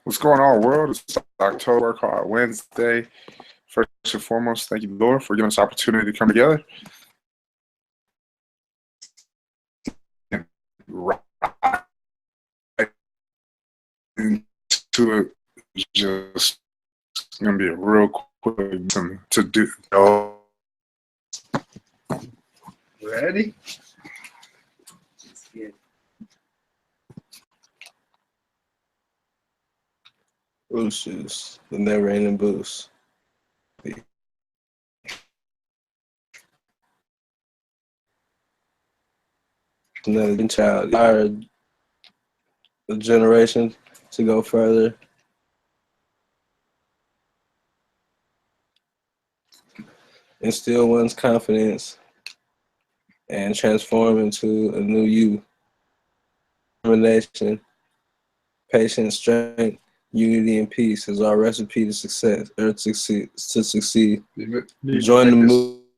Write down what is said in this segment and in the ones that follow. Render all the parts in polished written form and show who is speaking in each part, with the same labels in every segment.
Speaker 1: What's going on, world? It's October, called Wednesday. First and foremost, thank you, Lord, for giving us the opportunity to come together. Right into it, just gonna be a real quick to do.
Speaker 2: Ready?
Speaker 3: Boost juice, the never-ending boost. Another child, our generation to go further. Instill one's confidence and transform into a new you. Determination, patience, strength, unity, and peace is our recipe to success or to succeed. Join the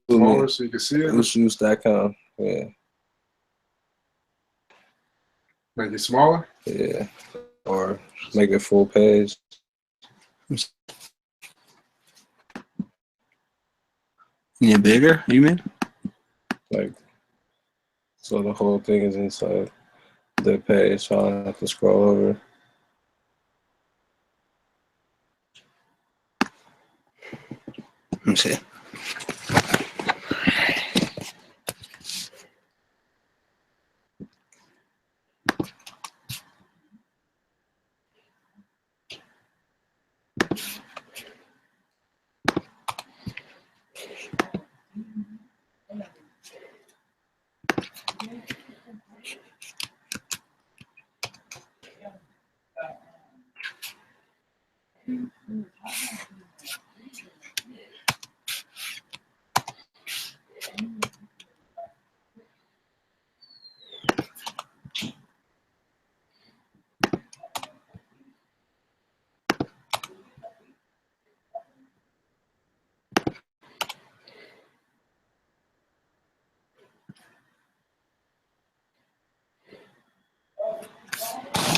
Speaker 3: movement.
Speaker 1: So you can see it.
Speaker 3: Boostjuice.com. Yeah.
Speaker 1: Make it smaller.
Speaker 3: Yeah. Or make it full page.
Speaker 2: Yeah, bigger, you mean?
Speaker 3: Like, so the whole thing is inside the page, so I don't have to scroll over.
Speaker 2: Let me see.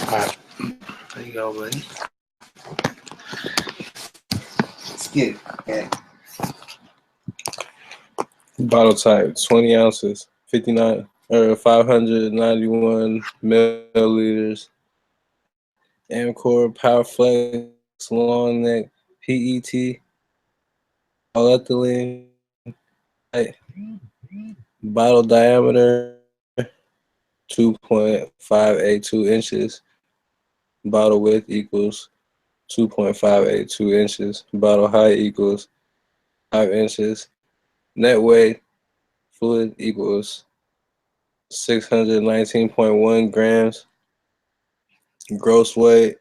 Speaker 2: Alright, there you go, buddy. Let's get it. Okay.
Speaker 3: Bottle type, 20 ounces, 59 or 591 milliliters. Amcor Power Flex Long Neck PET polyethylene. Bottle diameter 2.582 inches. Bottle width equals 2.582 inches. Bottle height equals 5 inches. Net weight fluid equals 619.1 grams. Gross weight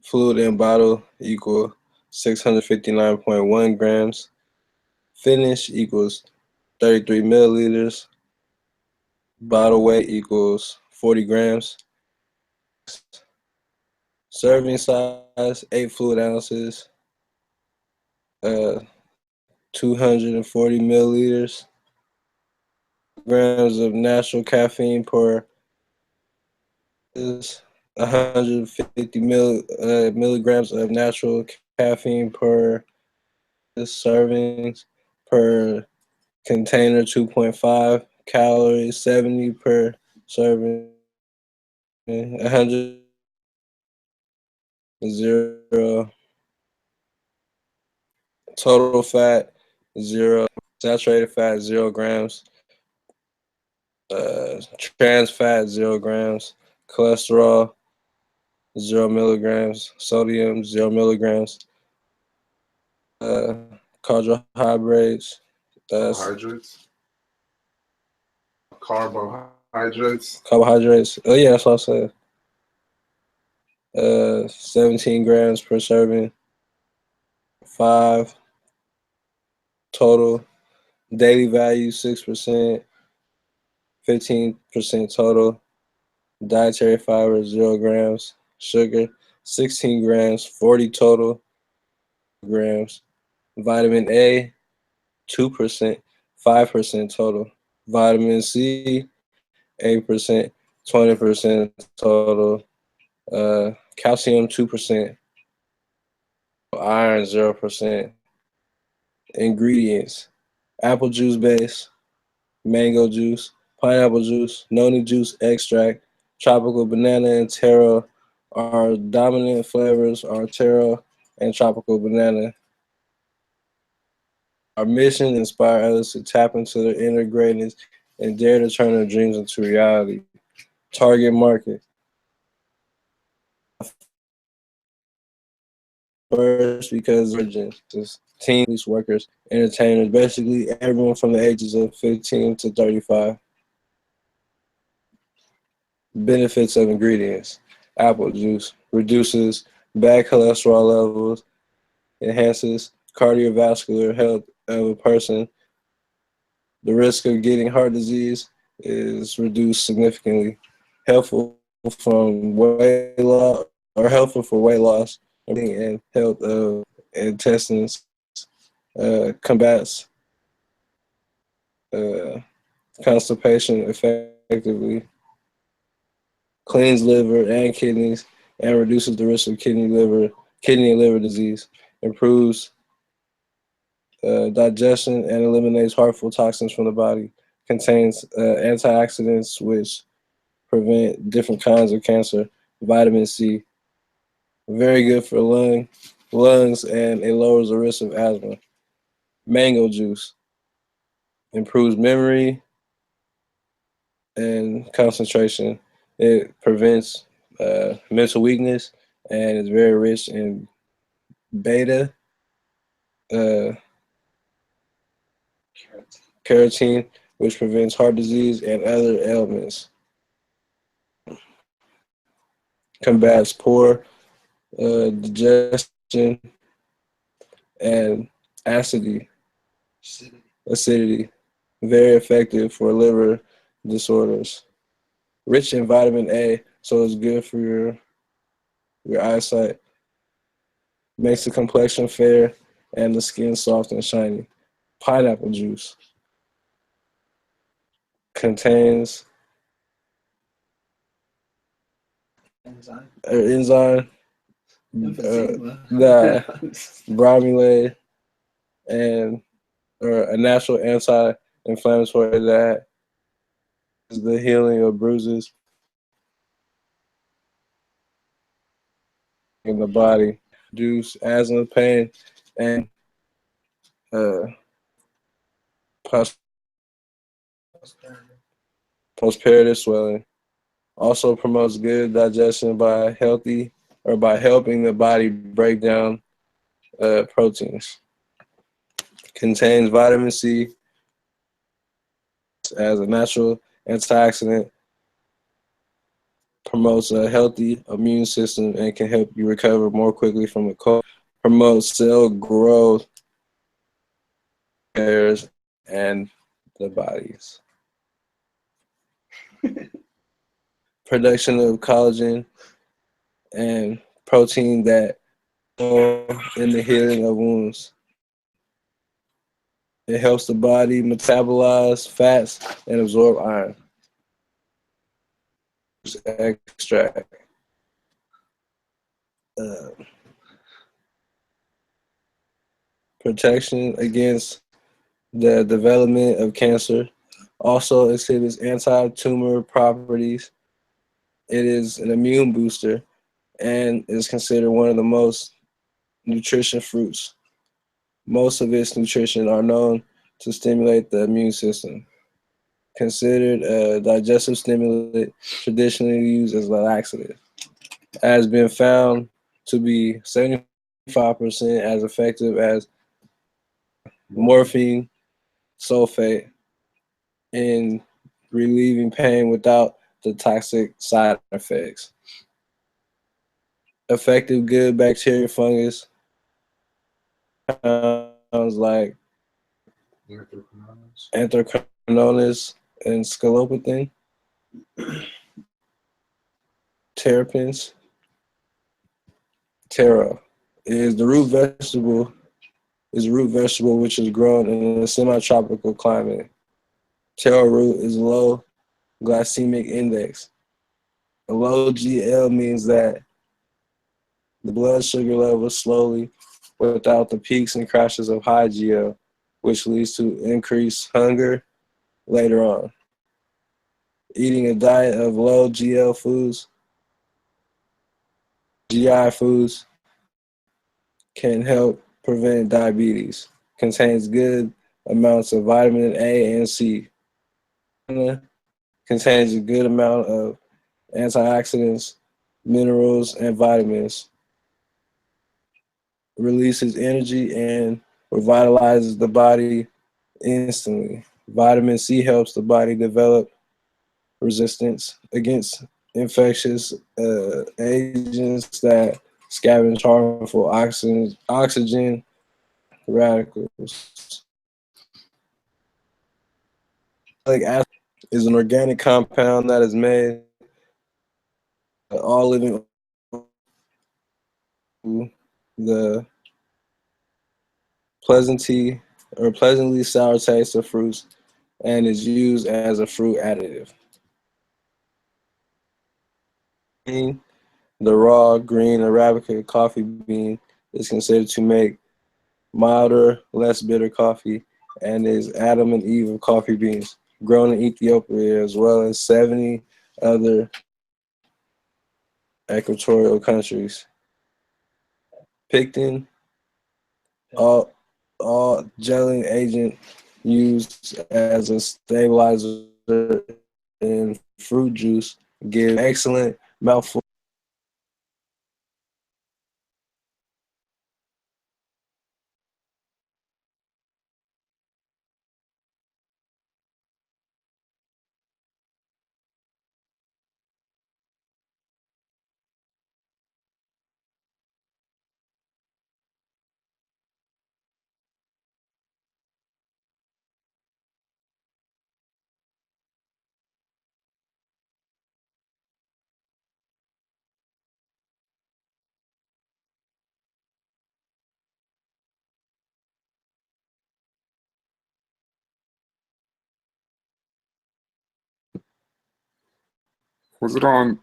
Speaker 3: fluid in bottle equal 659.1 grams. Finish equals 33 milliliters. Bottle weight equals 40 grams. Serving size 8 fluid ounces. 240 milliliters. Grams of natural caffeine per is 150 milligrams of natural caffeine per servings per container, 2.5 calories, 70 per serving, 100 0 total fat 0, saturated fat 0 grams, trans fat 0 grams, cholesterol 0 milligrams, sodium 0 milligrams, carbohydrates. Carbohydrates. Oh yeah, that's what I said. 17 grams per serving. 5 total. Daily value 6%. 15% total. Dietary fiber 0 grams. Sugar 16 grams. 40 total grams. Vitamin A 2%. 5% total. Vitamin C 8%. 20% total. calcium 2%, iron 0%. Ingredients: apple juice base, mango juice, pineapple juice, noni juice extract, tropical banana and taro are dominant flavors are taro and tropical banana. Our mission: inspire others to tap into their inner greatness and dare to turn their dreams into reality. Target market: first, because origins, teens, police workers, entertainers, basically everyone from the ages of 15 to 35. Benefits of ingredients: apple juice reduces bad cholesterol levels, enhances cardiovascular health of a person. The risk of getting heart disease is reduced significantly. Helpful from weight loss or helpful for weight loss and health of intestines. Combats constipation effectively. Cleans liver and kidneys and reduces the risk of kidney and liver disease. Improves digestion and eliminates harmful toxins from the body. Contains antioxidants which prevent different kinds of cancer. Vitamin C, very good for lungs, and it lowers the risk of asthma. Mango juice improves memory and concentration. It prevents mental weakness and is very rich in beta carotene, which prevents heart disease and other ailments. Combats poor digestion and acidity. Very effective for liver disorders. Rich in vitamin A, so it's good for your eyesight. Makes the complexion fair and the skin soft and shiny. Pineapple juice contains enzyme bromelain and a natural anti-inflammatory that is the healing of bruises in the body, reduce asthma pain and postoperative swelling. Also promotes good digestion by helping the body break down proteins. Contains vitamin C as a natural antioxidant. Promotes a healthy immune system and can help you recover more quickly from a cold. Promotes cell growth and the bodies. Production of collagen and protein that in the healing of wounds. It helps the body metabolize fats and absorb iron. Extract. Protection against the development of cancer. Also exhibits anti-tumor properties. It is an immune booster and is considered one of the most nutritious fruits. Most of its nutrition are known to stimulate the immune system. Considered a digestive stimulant, traditionally used as a laxative. Has been found to be 75% as effective as morphine sulfate in relieving pain without the toxic side effects. Effective good bacteria, fungus, sounds like anthracnonitis and scalopathin. Terrapins. Taro is the root vegetable. Is a root vegetable which is grown in a semi-tropical climate. Taro root is low glycemic index. Low GL means that the blood sugar level slowly without the peaks and crashes of high GL, which leads to increased hunger later on. Eating a diet of low GL foods, GI foods, can help prevent diabetes. Contains good amounts of vitamin A and C. Contains a good amount of antioxidants, minerals, and vitamins. Releases energy and revitalizes the body instantly. Vitamin C helps the body develop resistance against infectious agents that scavenge harmful oxygen radicals. Like acid is an organic compound that is made by all living the pleasantly sour taste of fruits and is used as a fruit additive. The raw green Arabica coffee bean is considered to make milder, less bitter coffee and is Adam and Eve of coffee beans, grown in Ethiopia as well as 70 other equatorial countries. Pectin, all gelling agent used as a stabilizer in fruit juice, give excellent mouthful.
Speaker 1: Was it on?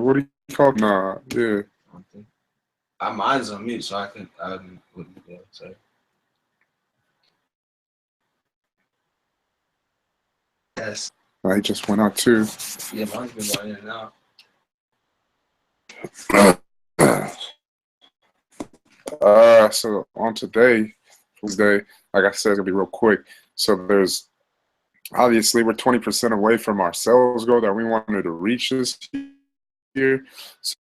Speaker 1: What do you call it? Nah, yeah.
Speaker 2: Mine's on mute, so I wouldn't be able to say. Yes.
Speaker 1: I just went out too.
Speaker 2: Yeah, mine's been going in and out.
Speaker 1: So on today's day, like I said, it's gonna be real quick. So there's obviously we're 20% away from our sales goal that we wanted to reach this year. So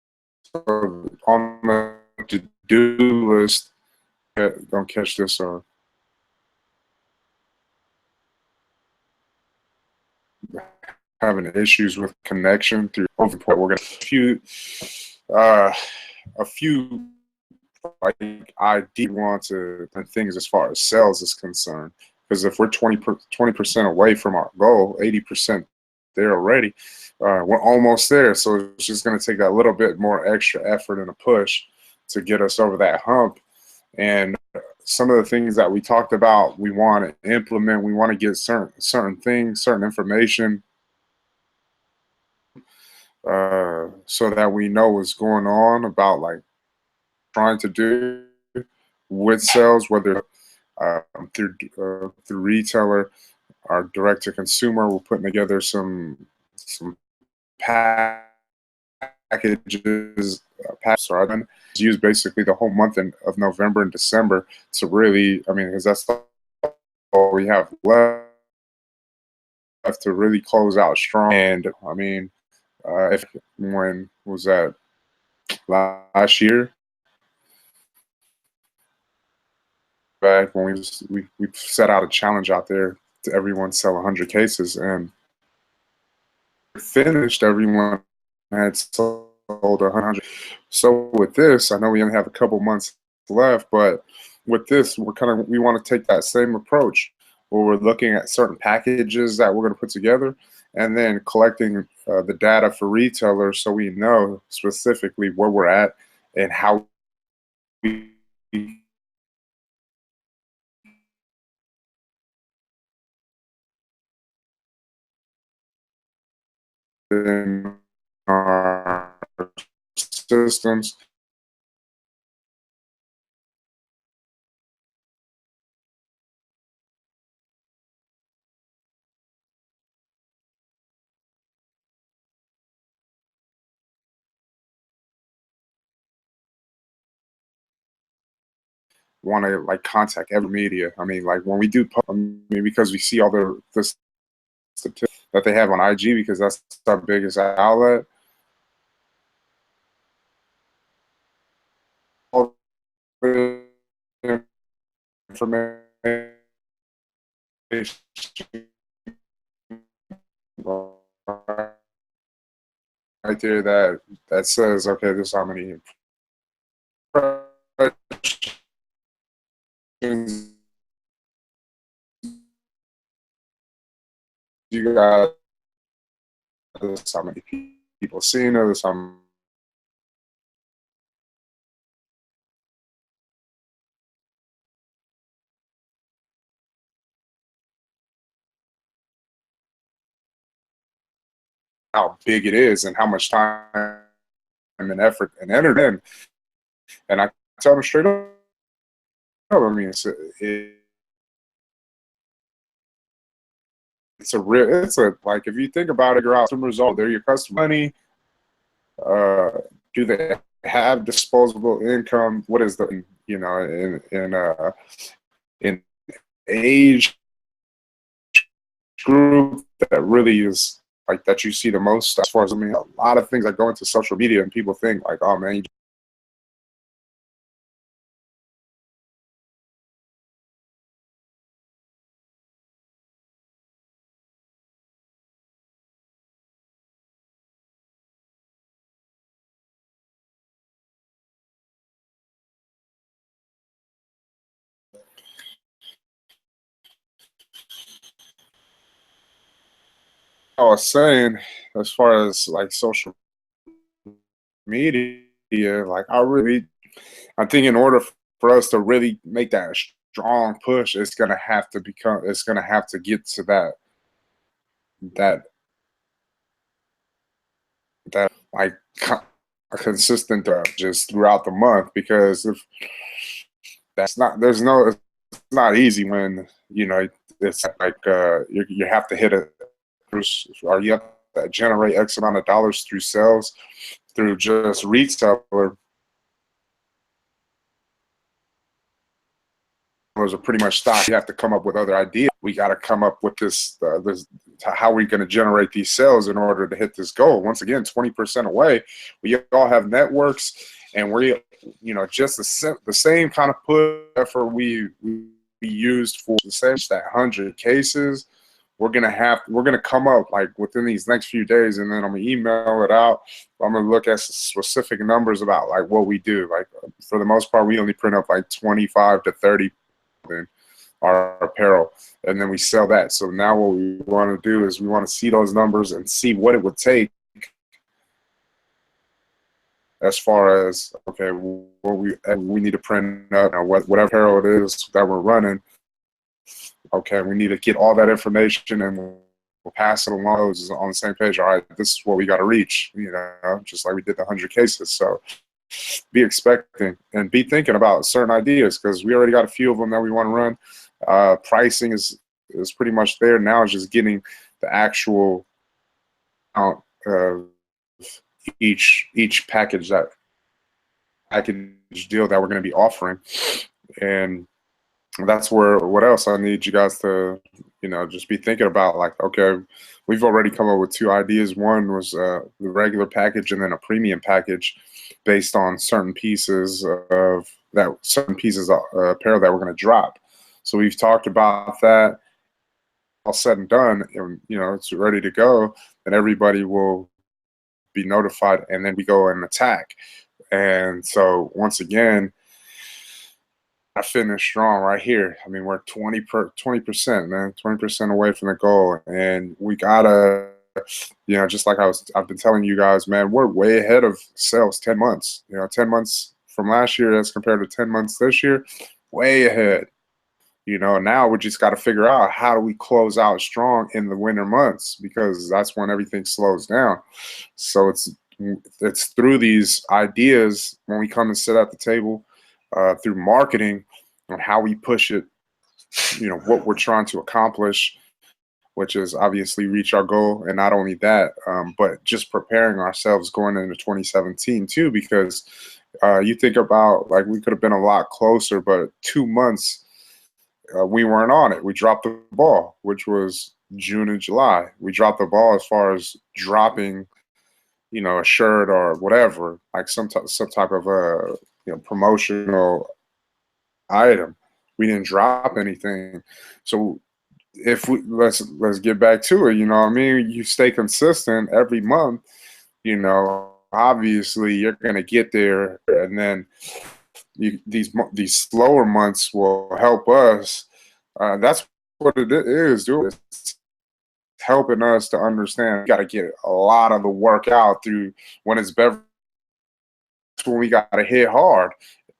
Speaker 1: on the to-do list, don't catch this or having issues with connection through overport. We're gonna a few like I did want to things as far as sales is concerned. Because if we're 20% away from our goal, 80% there already, we're almost there. So it's just going to take that little bit more extra effort and a push to get us over that hump. And some of the things that we talked about, we want to implement. We want to get certain things, certain information, so that we know what's going on about like trying to do with sales, whether through retailer or direct to consumer. We're putting together some packages. So I've been used basically the whole month of November and December to really, I mean, because that's all we have left to really close out strong. And I mean, if when was that last year? Back when we set out a challenge out there to everyone sell 100 cases, and finished, everyone had sold 100. So with this, I know we only have a couple months left, but with this, we want to take that same approach where we're looking at certain packages that we're going to put together, and then collecting the data for retailers so we know specifically where we're at and how we in our systems. Want to like contact every media. I mean, like when we do, I mean, because we see all the statistics that they have on IG, because that's our biggest outlet. All the information right there that says, okay, this is how many impressions you got, this is how many people seen it, this is how big it is and how much time and effort and energy. And I tell them straight up, I mean, it's a real, it's a, like, if you think about it, your customers, oh, they're your customer. Money, uh, do they have disposable income? What is the, you know, in age group that really is like that you see the most as far as, I mean, a lot of things that go into social media and people think like, oh man, I was saying, as far as like social media, like I think in order for us to really make that strong push, it's gonna have to get to that like a consistent just throughout the month, because if that's not, it's not easy when, you know, it's like you have to hit it, or you have to generate X amount of dollars through sales through just retailer are pretty much stock. You have to come up with other ideas. We got to come up with this how are we going to generate these sales in order to hit this goal. Once again, 20% away. We all have networks, and we're, you know, just the same kind of push effort we used for the same that 100 cases. We're gonna come up like within these next few days, and then I'm gonna email it out. I'm gonna look at specific numbers about like what we do. Like for the most part, we only print up like 25 to 30 in our apparel, and then we sell that. So now what we want to do is we want to see those numbers and see what it would take as far as, okay, what we need to print up, you know, whatever apparel it is that we're running. Okay, we need to get all that information, and we'll pass it along on the same page. All right, this is what we got to reach, you know, just like we did the 100 cases. So be expecting and be thinking about certain ideas, because we already got a few of them that we want to run. Pricing is pretty much there now. It's just getting the actual amount of each package deal that we're going to be offering. And that's where, what else I need you guys to, you know, just be thinking about. Like, okay, we've already come up with two ideas. One was the regular package, and then a premium package based on certain pieces of apparel that we're going to drop. So we've talked about that. All said and done, and, you know, it's ready to go, and everybody will be notified, and then we go and attack. And so once again, I finished strong right here. I mean, we're 20%, man, 20% away from the goal, and we gotta, you know, just like I've been telling you guys, man, we're way ahead of sales. 10 months, you know, 10 months from last year as compared to 10 months this year, way ahead. You know, now we just got to figure out how do we close out strong in the winter months, because that's when everything slows down. So it's through these ideas when we come and sit at the table, through marketing and how we push it, you know, what we're trying to accomplish, which is obviously reach our goal. And not only that, but just preparing ourselves going into 2017 too, because you think about, like, we could have been a lot closer, but 2 months we weren't on it. We dropped the ball, which was June and July. We dropped the ball as far as dropping, you know, a shirt or whatever, like some type of promotional item. We didn't drop anything. So if we let's get back to it, you know what I mean? You stay consistent every month, you know, obviously you're gonna get there, and then these slower months will help us. That's what it is, dude. It's helping us to understand we got to get a lot of the work out through when it's better, when we got to hit hard.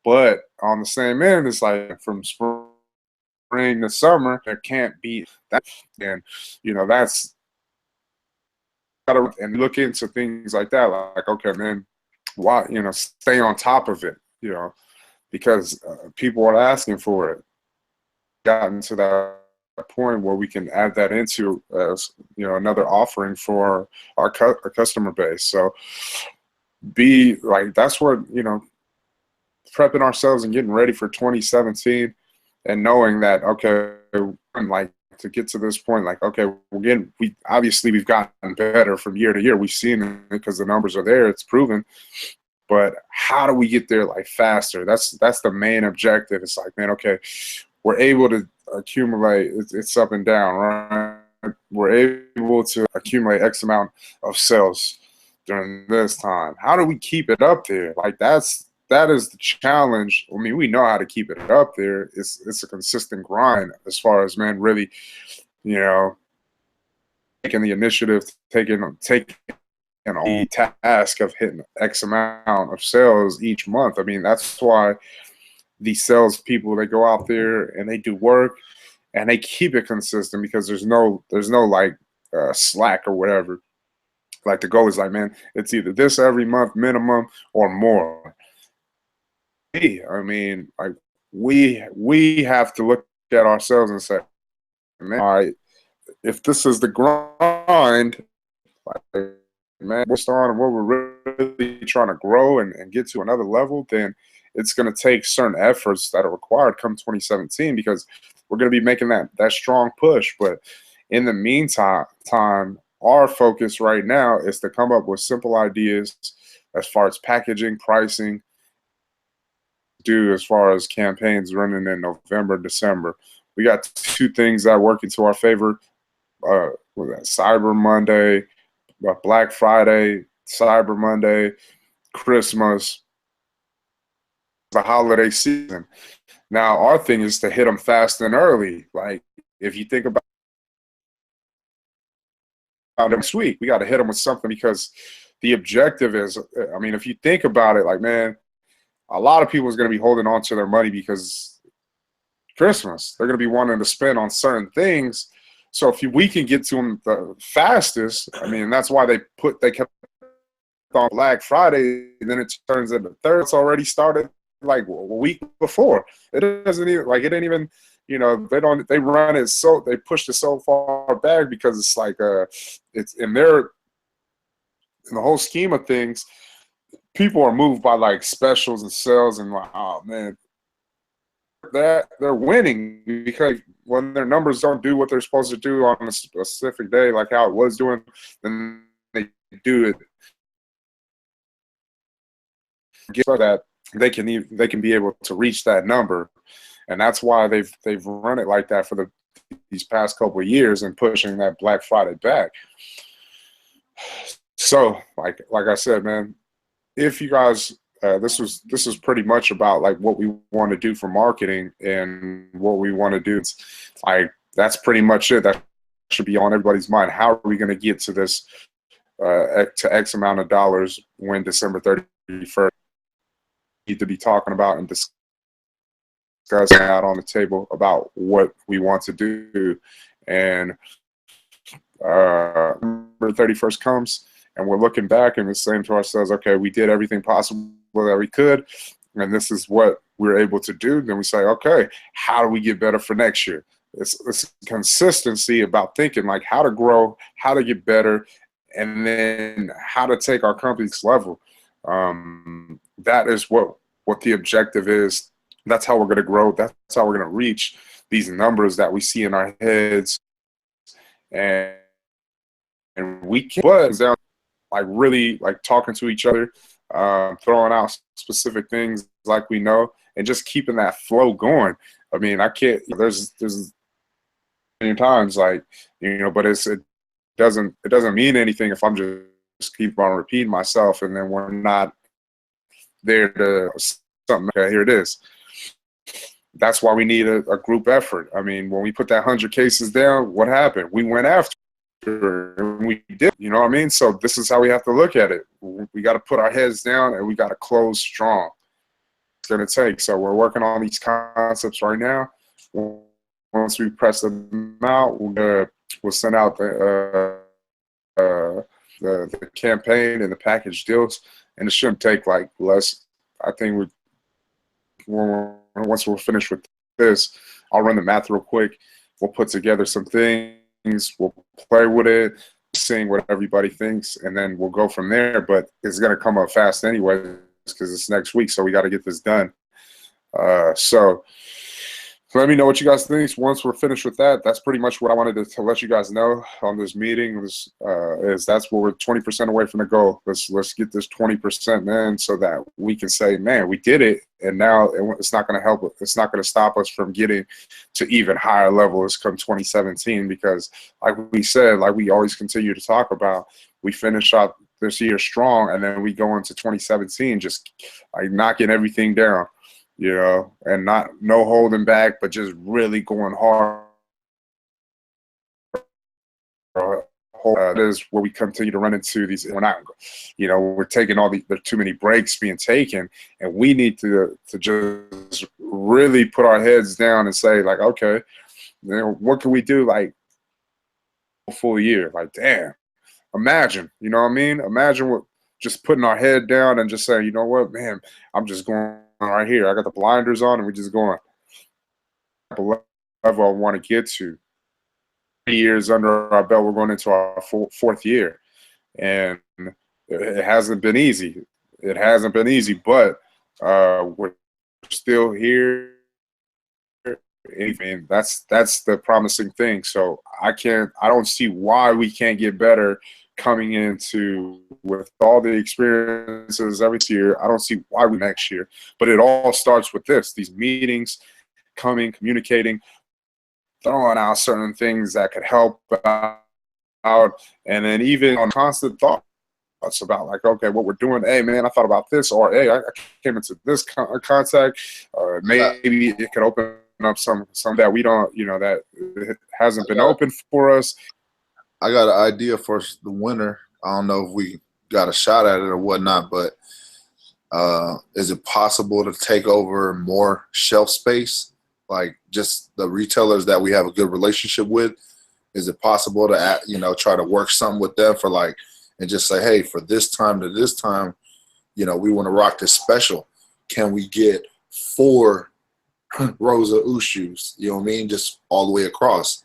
Speaker 1: But on the same end, it's like from spring to summer, there can't be that. And, you know, that's gotta, and look into things like that. Like, okay, man, why, you know, stay on top of it, you know, because people are asking for it. Gotten to that point where we can add that into as, you know, another offering for our customer base. So be like, that's what, you know, prepping ourselves and getting ready for 2017, and knowing that, okay, like, to get to this point, like, okay, we obviously we've gotten better from year to year. We've seen it because the numbers are there, it's proven. But how do we get there, like, faster? That's the main objective. It's like, man, okay, we're able to accumulate. It's up and down, right? We're able to accumulate X amount of sales during this time. How do we keep it up there? Like, that is the challenge. I mean, we know how to keep it up there. It's a consistent grind as far as, man, really, you know, taking the initiative, taking a task of hitting X amount of sales each month. I mean, that's why these sales people, they go out there and they do work and they keep it consistent, because there's no like slack or whatever. Like, the goal is like, man, it's either this every month minimum or more. I mean, like, we have to look at ourselves and say, man, all right, if this is the grind, like, man, what's on and what we're really trying to grow and get to another level, then it's going to take certain efforts that are required come 2017, because we're going to be making that strong push. But in the meantime, our focus right now is to come up with simple ideas as far as packaging, pricing, as far as campaigns running in November, December. We got two things that work into our favor. Cyber Monday, Black Friday, Cyber Monday, Christmas, the holiday season. Now, our thing is to hit them fast and early. Like, if you think about next week, we got to hit them with something, because the objective is, I mean, if you think about it, like, man, a lot of people is going to be holding on to their money because Christmas, they're going to be wanting to spend on certain things. So if we can get to them the fastest, I mean, that's why they kept on Black Friday, and then it turns into third. It's already started like a week before. It doesn't even, like, it ain't even, you know, they run it, so they pushed it so far back, because it's like it's in the whole scheme of things, people are moved by like specials and sales, and like, oh man, that they're winning, because when their numbers don't do what they're supposed to do on a specific day, like how it was doing, then they do it so that they can be able to reach that number. And that's why they've run it like that for these past couple of years, and pushing that Black Friday back. So like I said, man, if you guys this was pretty much about like what we want to do for marketing and what we want to do. It's like, that's pretty much it. That should be on everybody's mind. How are we going to get to this to X amount of dollars when December 31st need to be talking about and discussing discuss out on the table about what we want to do. And December 31st comes, and we're looking back and we're saying to ourselves, okay, we did everything possible that we could, and this is what we're able to do. Then we say, okay, how do we get better for next year? It's consistency about thinking like how to grow, how to get better, and then how to take our company's level. That is what the objective is. That's how we're going to grow. That's how we're going to reach these numbers that we see in our heads. And we can, but down like really like talking to each other, throwing out specific things like we know, and just keeping that flow going. I mean, I can't. There's many times like but it doesn't mean anything if I'm just keep on repeating myself, and then we're not there to something. Okay, here it is. That's why we need a group effort. I mean, when we put that 100 cases down, what happened? We went after. We did, you know what I mean? So this is how we have to look at it. We got to put our heads down and we got to close strong. It's going to take. So we're working on these concepts right now. Once we press them out, we'll send out the campaign and the package deals, and it shouldn't take like less. I think once we're finished with this, I'll run the math real quick. We'll put together some things. We'll play with it, seeing what everybody thinks, and then we'll go from there. But it's going to come up fast anyway because it's next week, so we got to get this done. So let me know what you guys think. Once we're finished with that, that's pretty much what I wanted to let you guys know on this meeting. Is that's where we're 20% away from the goal. Let's get this 20% in so that we can say, man, we did it, and now it's not going to help. It's not going to stop us from getting to even higher levels come 2017. Because, like we said, like we always continue to talk about, we finish out this year strong, and then we go into 2017 just like knocking everything down. And no holding back, but just really going hard. That is where we continue to run into these. We're not, we're taking there's too many breaks being taken, and we need to just really put our heads down and say like, okay, what can we do like a full year? Like, damn, imagine, you know what I mean? Imagine what just putting our head down and just saying, you know what, man, I'm just going right here. I got the blinders on, and we're just going level I want to get to. 3 years under our belt, we're going into our fourth year, and it hasn't been easy. It hasn't been easy, but we're still here. And that's the promising thing. So I don't see why we can't get better coming into with all the experiences every year. I don't see why we next year, but it all starts with these meetings, communicating, throwing out certain things that could help out, and then even on constant thoughts about like, okay, what we're doing. Hey man, I thought about this, or hey, I came into this contact. Maybe it could open up some that we don't, that it hasn't been open for us.
Speaker 4: I got an idea for the winter. I don't know if we got a shot at it or whatnot, but is it possible to take over more shelf space? Like just the retailers that we have a good relationship with, is it possible to, try to work something with them for like, and just say, hey, for this time to this time, we want to rock this special. Can we get 4 rows of UCE shoes? You know what I mean? Just all the way across.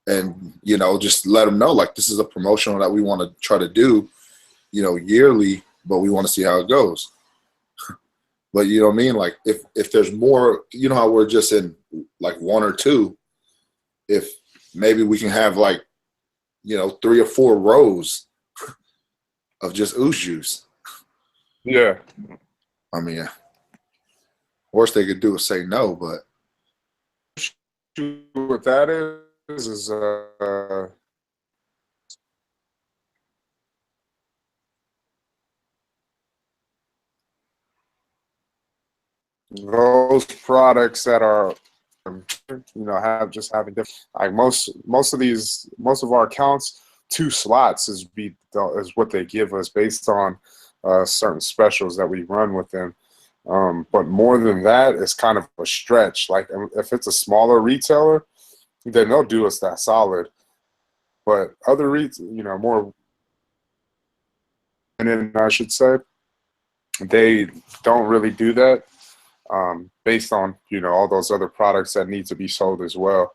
Speaker 4: And, just let them know, like, this is a promotional that we want to try to do, yearly, but we want to see how it goes. But you know what I mean? Like, if there's more, how we're just in, like, 1 or 2, if maybe we can have, like, 3 or 4 rows of just UCE shoes.
Speaker 1: Yeah.
Speaker 4: I mean, worst they could do is say no, but.
Speaker 1: What that is those products that are having different, like most of our accounts, 2 slots is what they give us based on certain specials that we run with them. But more than that, it's kind of a stretch. Like if it's a smaller retailer, then they'll do us that solid. But other more, and then I should say, they don't really do that, based on all those other products that need to be sold as well.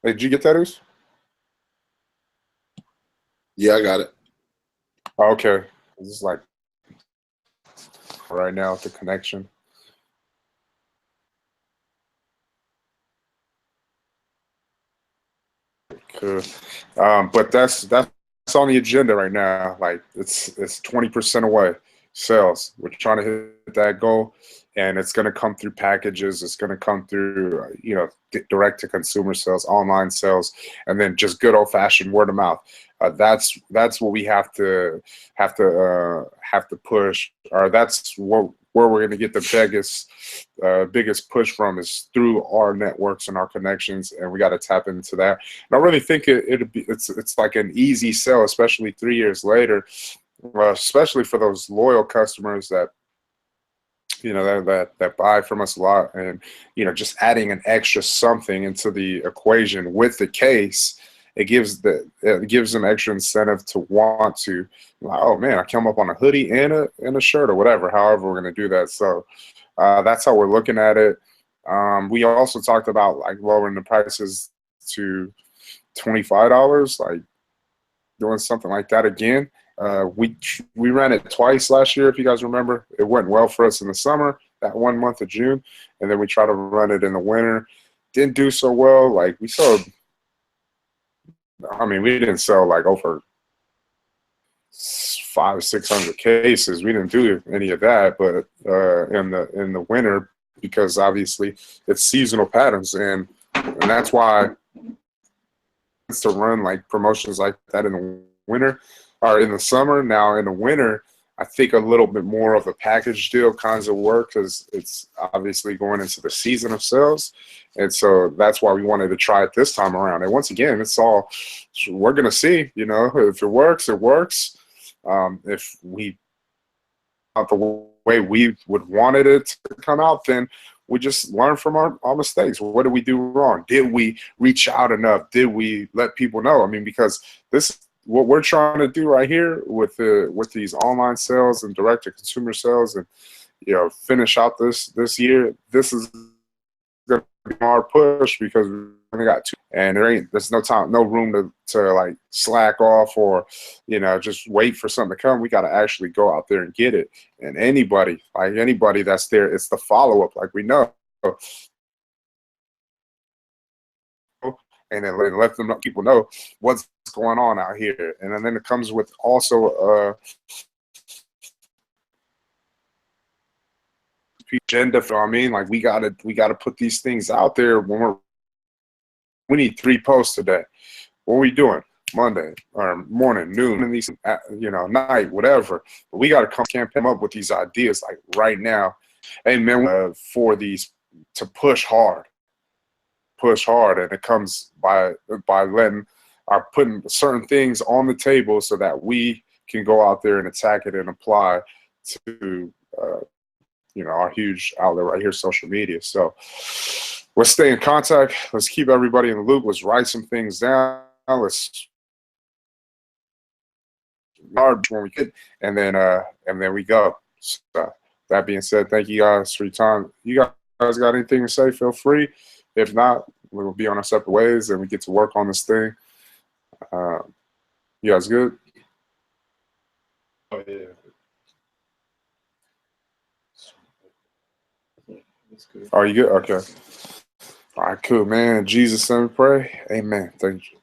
Speaker 1: Hey, did you get that, Oos?
Speaker 4: Yeah, I got it.
Speaker 1: Okay, this is like right now with the connection. Cool. But that's on the agenda right now. Like it's 20% away sales. We're trying to hit that goal, and it's going to come through packages. It's going to come through direct to consumer sales, online sales, and then just good old fashioned word of mouth. That's what we have to push, or that's where we're going to get the biggest push from is through our networks and our connections, and we got to tap into that. And I really think it's like an easy sell, especially 3 years later, especially for those loyal customers that that buy from us a lot, and just adding an extra something into the equation with the case. It gives them extra incentive to want to, like, oh man, I come up on a hoodie and a shirt or whatever. However, we're going to do that. So that's how we're looking at it. We also talked about like lowering the prices to $25, like doing something like that again. We ran it twice last year, if you guys remember. It went well for us in the summer, that 1 month of June, and then we tried to run it in the winter. Didn't do so well. Like we didn't sell like over 500-600 cases. We didn't do any of that, but in the winter, because obviously it's seasonal patterns, and that's why it's to run like promotions like that in the winter or in the summer. Now in the winter, I think a little bit more of a package deal kinds of work, because it's obviously going into the season of sales. And so that's why we wanted to try it this time around. And once again, we're going to see, if it works, it works. If we not the way we would wanted it to come out, then we just learn from our mistakes. What did we do wrong? Did we reach out enough? Did we let people know? I mean, because what we're trying to do right here with these online sales and direct to consumer sales, and finish out this year, this is gonna be our push, because we only got two, and there's no room to like slack off or just wait for something to come. We got to actually go out there and get it. And anybody that's there, it's the follow-up, like we know, and then let people know what's going on out here. And then it comes with also agenda. I mean, like we gotta put these things out there. We need 3 posts today. What are we doing? Monday or morning, noon, and these night, whatever. But we gotta come up with these ideas like right now. Hey man, for these to push hard, and it comes by putting certain things on the table so that we can go out there and attack it and apply to our huge outlet right here, social media. So let's stay in contact. Let's keep everybody in the loop. Let's write some things down. Let's when we get, and then we go. So that being said, thank you guys for your time. You guys got anything to say? Feel free. If not, we will be on our separate ways, and we get to work on this thing. You guys good?
Speaker 2: Oh yeah. That's good.
Speaker 1: Are you good? Okay. All right, cool, man. In Jesus' name we pray. Amen. Thank you.